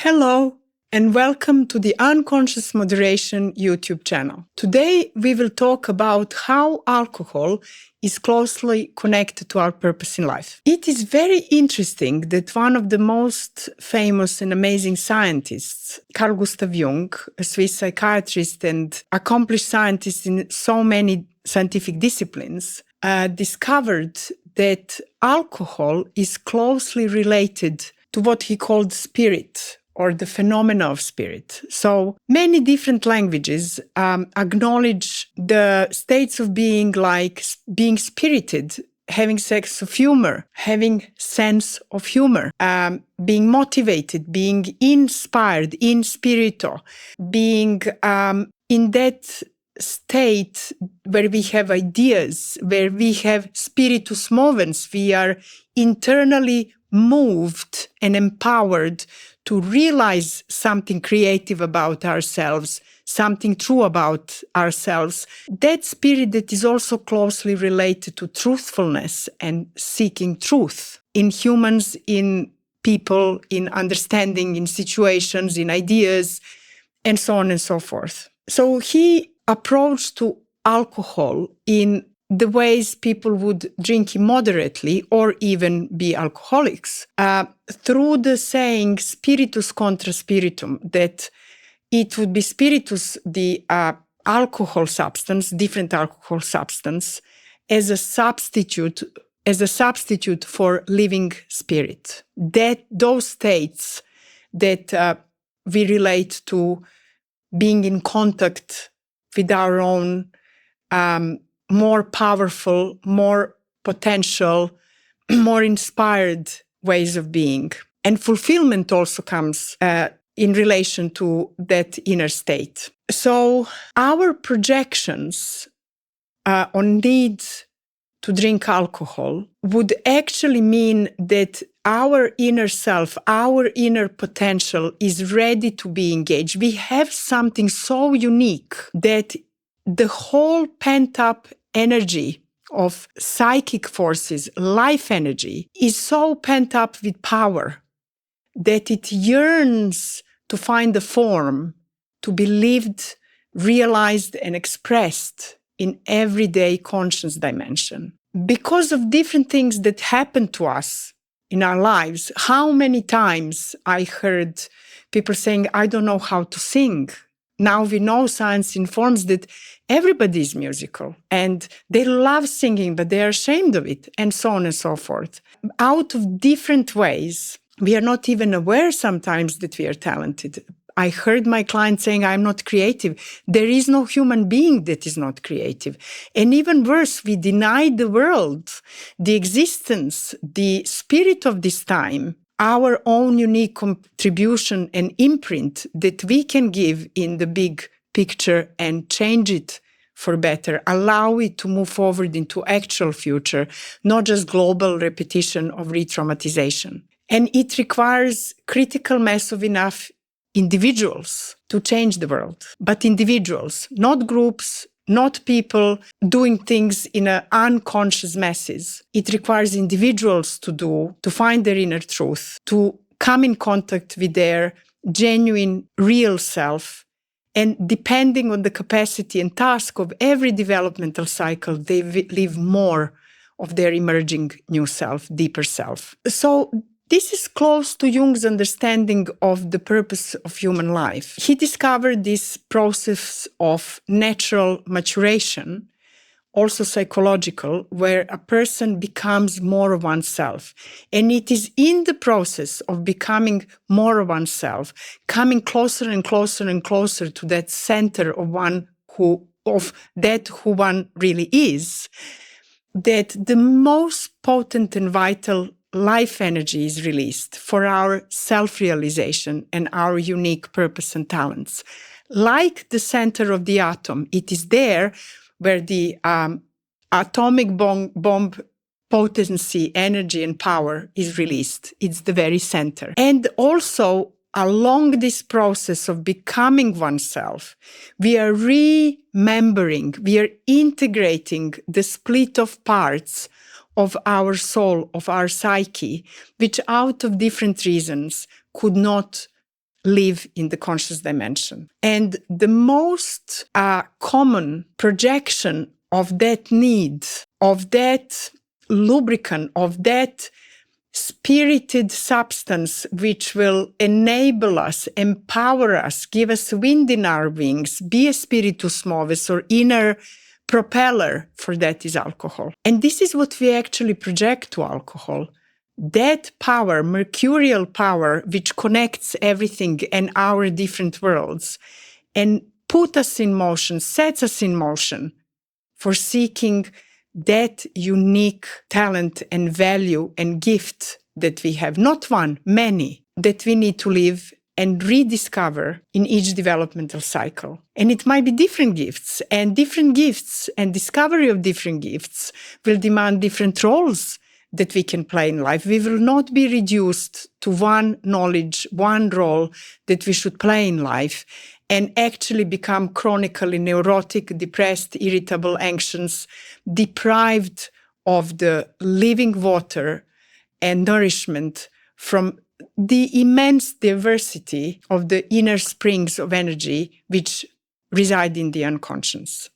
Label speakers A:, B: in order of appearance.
A: Hello, and welcome to the Unconscious Moderation YouTube channel. Today, we will talk about how alcohol is closely connected to our purpose in life. It is very interesting that one of the most famous and amazing scientists, Carl Jung, a Swiss psychiatrist and accomplished scientist in so many scientific disciplines, discovered that alcohol is closely related to what he called spirit, or the phenomena of spirit. So many different languages acknowledge the states of being, like being spirited, having sense of humor, having sense of humor, being motivated, being inspired, in spirito, being in that state where we have ideas, where we have spiritus movens, we are internally moved and empowered to realize something creative about ourselves, something true about ourselves. That spirit that is also closely related to truthfulness and seeking truth in humans, in people, in understanding, in situations, in ideas, and so on and so forth. So he approached to alcohol in the ways people would drink immoderately or even be alcoholics, through the saying spiritus contra spiritum, that it would be spiritus, the alcohol substance, different alcohol substance, as a substitute for living spirit. That those states that we relate to being in contact with our own more powerful, more potential, more inspired ways of being. And fulfillment also comes in relation to that inner state. So our projections on need to drink alcohol would actually mean that our inner self, our inner potential is ready to be engaged. We have something so unique that the whole pent-up energy of psychic forces, life energy, is so pent up with power that it yearns to find a form to be lived, realized, and expressed in everyday conscious dimension. Because of different things that happen to us in our lives, how many times I heard people saying, I don't know how to sing. Now we know science informs that everybody is musical and they love singing, but they are ashamed of it, and so on and so forth. Out of different ways, we are not even aware sometimes that we are talented. I heard my client saying, I'm not creative. There is no human being that is not creative. And even worse, we deny the world, the existence, the spirit of this time, our own unique contribution and imprint that we can give in the big picture and change it for better, allow it to move forward into actual future, not just global repetition of re-traumatization. And it requires critical mass of enough individuals to change the world, but individuals, not groups, not people doing things in an unconscious masses. It requires individuals to find their inner truth, to come in contact with their genuine, real self. And depending on the capacity and task of every developmental cycle, they live more of their emerging new self, deeper self. So this is close to Jung's understanding of the purpose of human life. He discovered this process of natural maturation, also psychological, where a person becomes more of oneself. And it is in the process of becoming more of oneself, coming closer and closer and closer to that center of who one really is, that the most potent and vital life energy is released for our self-realization and our unique purpose and talents. Like the center of the atom, it is there where the atomic bomb potency, energy, and power is released. It's the very center. And also, along this process of becoming oneself, we are remembering, we are integrating the split of parts of our soul, of our psyche, which out of different reasons could not live in the conscious dimension. And the most common projection of that need, of that lubricant, of that spirited substance which will enable us, empower us, give us wind in our wings, be a spiritus moves or inner propeller for that is alcohol. And this is what we actually project to alcohol. That power, mercurial power, which connects everything and our different worlds and put us in motion, sets us in motion for seeking that unique talent and value and gift that we have, not one, many, that we need to live and rediscover in each developmental cycle. And it might be different gifts and discovery of different gifts will demand different roles that we can play in life. We will not be reduced to one knowledge, one role that we should play in life and actually become chronically neurotic, depressed, irritable, anxious, deprived of the living water and nourishment from the immense diversity of the inner springs of energy which reside in the unconscious.